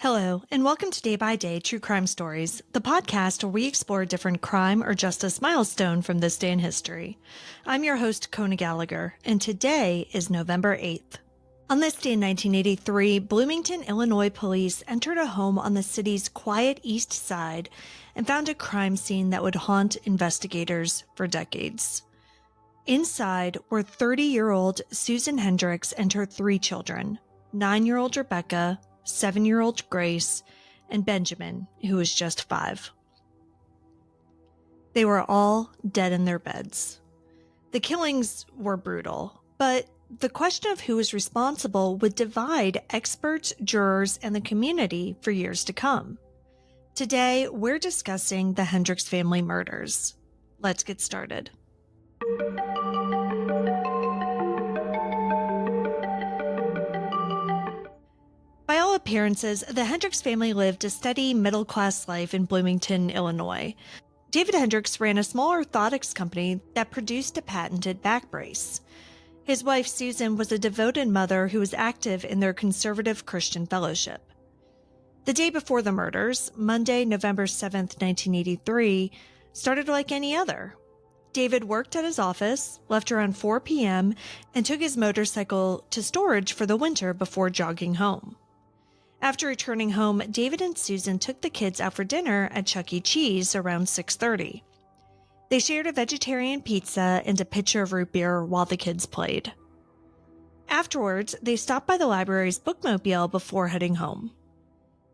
Hello, and welcome to Day by Day True Crime Stories, the podcast where we explore a different crime or justice milestone from this day in history. I'm your host, Kona Gallagher, and today is November 8th. On this day in 1983, Bloomington, Illinois police entered a home on the city's quiet east side and found a crime scene that would haunt investigators for decades. Inside were 30-year-old Susan Hendricks and her three children, 9-year-old Rebekah, 7-year-old Grace, and Benjamin, who was just 5. They were all dead in their beds. The killings were brutal, but the question of who was responsible would divide experts, jurors, and the community for years to come. Today, we're discussing the Hendricks family murders. Let's get started. By all appearances, the Hendricks family lived a steady, middle-class life in Bloomington, Illinois. David Hendricks ran a small orthotics company that produced a patented back brace. His wife, Susan, was a devoted mother who was active in their conservative Christian fellowship. The day before the murders, Monday, November 7th, 1983, started like any other. David worked at his office, left around 4 p.m., and took his motorcycle to storage for the winter before jogging home. After returning home, David and Susan took the kids out for dinner at Chuck E. Cheese around 6:30. They shared a vegetarian pizza and a pitcher of root beer while the kids played. Afterwards, they stopped by the library's bookmobile before heading home.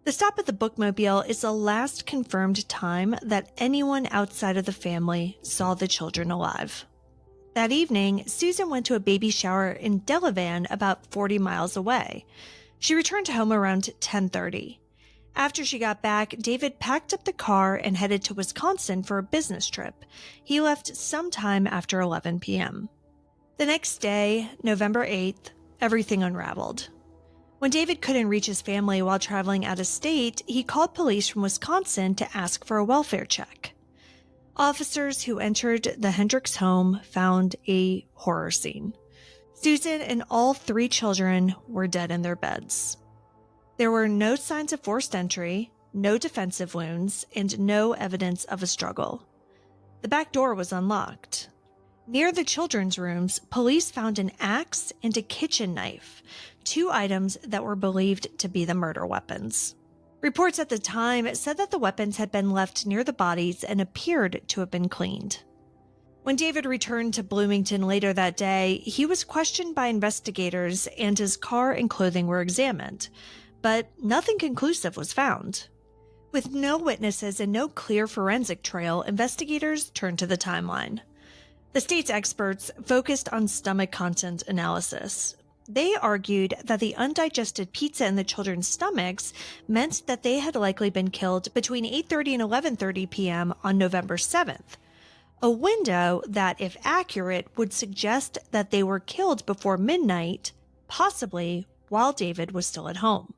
The stop at the bookmobile is the last confirmed time that anyone outside of the family saw the children alive. That evening, Susan went to a baby shower in Delavan about 40 miles away. She returned home around 10:30. After she got back, David packed up the car and headed to Wisconsin for a business trip. He left sometime after 11 p.m. The next day, November 8th, everything unraveled. When David couldn't reach his family while traveling out of state, he called police from Wisconsin to ask for a welfare check. Officers who entered the Hendricks home found a horror scene. Susan and all 3 children were dead in their beds. There were no signs of forced entry, no defensive wounds, and no evidence of a struggle. The back door was unlocked. Near the children's rooms, police found an axe and a kitchen knife, 2 items that were believed to be the murder weapons. Reports at the time said that the weapons had been left near the bodies and appeared to have been cleaned. When David returned to Bloomington later that day, he was questioned by investigators and his car and clothing were examined, but nothing conclusive was found. With no witnesses and no clear forensic trail, investigators turned to the timeline. The state's experts focused on stomach content analysis. They argued that the undigested pizza in the children's stomachs meant that they had likely been killed between 8:30 and 11:30 p.m. on November 7th. A window that, if accurate, would suggest that they were killed before midnight, possibly while David was still at home.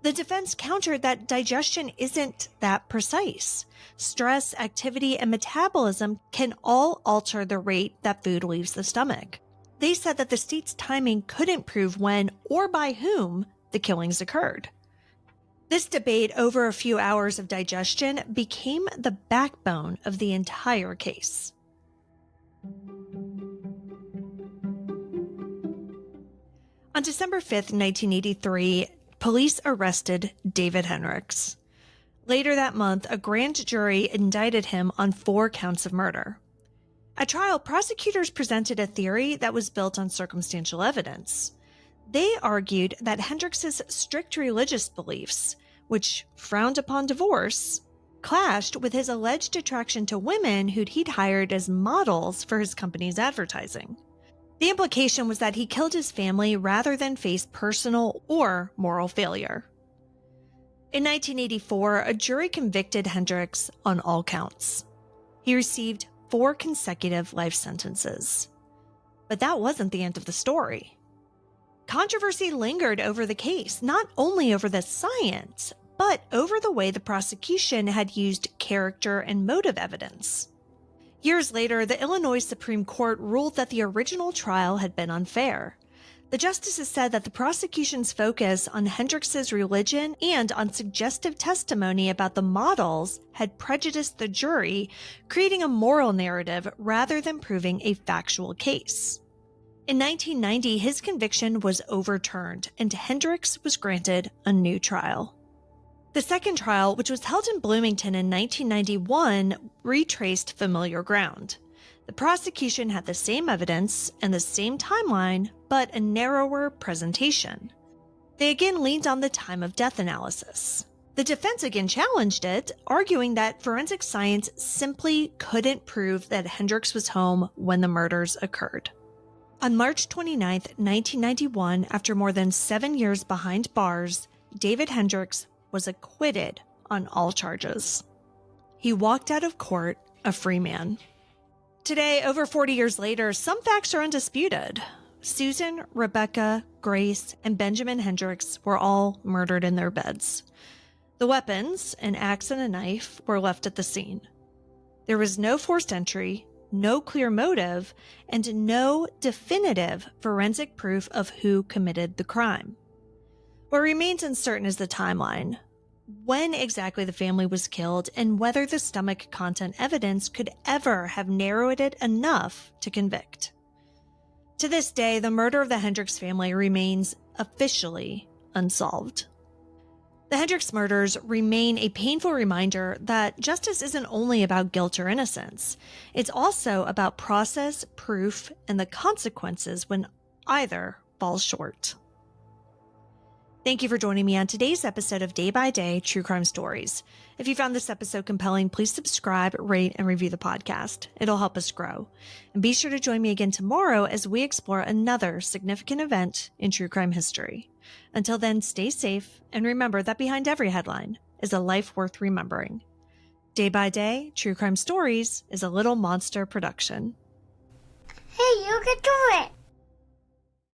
The defense countered that digestion isn't that precise. Stress, activity, and metabolism can all alter the rate that food leaves the stomach. They said that the state's timing couldn't prove when or by whom the killings occurred. This debate over a few hours of digestion became the backbone of the entire case. On December 5th, 1983, police arrested David Hendricks. Later that month, a grand jury indicted him on 4 counts of murder. At trial, prosecutors presented a theory that was built on circumstantial evidence. They argued that Hendricks's strict religious beliefs, which frowned upon divorce, clashed with his alleged attraction to women who he'd hired as models for his company's advertising. The implication was that he killed his family rather than face personal or moral failure. In 1984, a jury convicted Hendricks on all counts. He received 4 consecutive life sentences. But that wasn't the end of the story. Controversy lingered over the case, not only over the science, but over the way the prosecution had used character and motive evidence. Years later, the Illinois Supreme Court ruled that the original trial had been unfair. The justices said that the prosecution's focus on Hendricks's religion and on suggestive testimony about the models had prejudiced the jury, creating a moral narrative rather than proving a factual case. In 1990, his conviction was overturned, and Hendricks was granted a new trial. The second trial, which was held in Bloomington in 1991, retraced familiar ground. The prosecution had the same evidence and the same timeline, but a narrower presentation. They again leaned on the time of death analysis. The defense again challenged it, arguing that forensic science simply couldn't prove that Hendricks was home when the murders occurred. On March 29, 1991, after more than 7 years behind bars, David Hendricks was acquitted on all charges. He walked out of court a free man. Today, over 40 years later, some facts are undisputed. Susan, Rebekah, Grace, and Benjamin Hendricks were all murdered in their beds. The weapons, an axe and a knife, were left at the scene. There was no forced entry, no clear motive, and no definitive forensic proof of who committed the crime. What remains uncertain is the timeline. When exactly the family was killed, and whether the stomach content evidence could ever have narrowed it enough to convict. To this day, the murder of the Hendricks family remains officially unsolved. The Hendricks murders remain a painful reminder that justice isn't only about guilt or innocence. It's also about process, proof, and the consequences when either falls short. Thank you for joining me on today's episode of Day by Day True Crime Stories. If you found this episode compelling, please subscribe, rate, and review the podcast. It'll help us grow. And be sure to join me again tomorrow as we explore another significant event in true crime history. Until then, stay safe and remember that behind every headline is a life worth remembering. Day by Day True Crime Stories is a Little Monster production. Hey, you can do it!